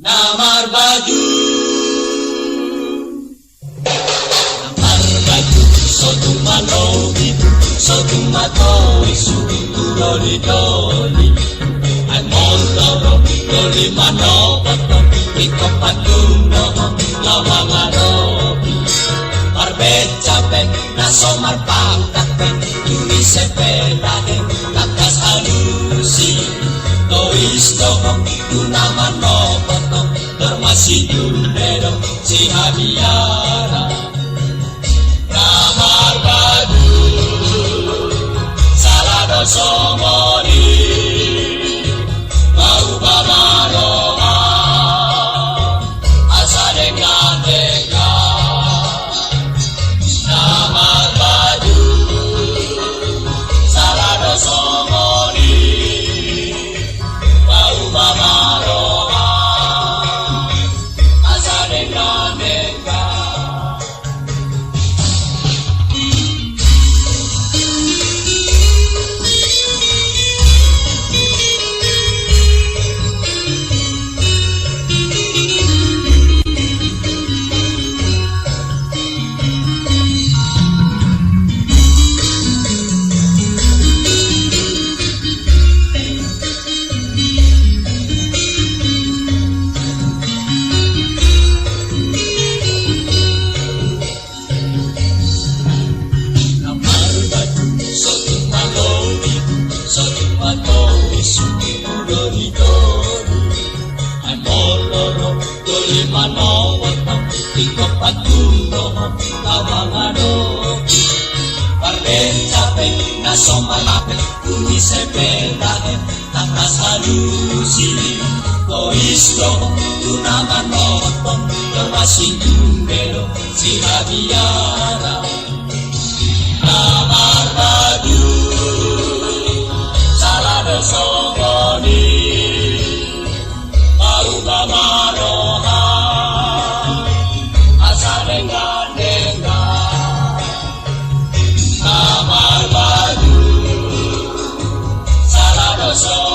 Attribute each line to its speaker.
Speaker 1: Namar baju, namar baju, sotu mato isu doli doli, ay montoro doli mano bato, iko patuno lawangaro, marbeca ben naso marpangkat turi sepelahe takas alusi, tois dohong tunaman no masih dundero si Abiara Namar badu salado somoni bau bamaroa asa dengan deka Namar badu salado somoni bau bamaroa iko patuno lawangano parbeca ben naso malape kuni sepelahe takas halusi toisto tunaman motong masih dundero si Abiara Namar badu salado somoni bau bamaroha Namar badu salado somoni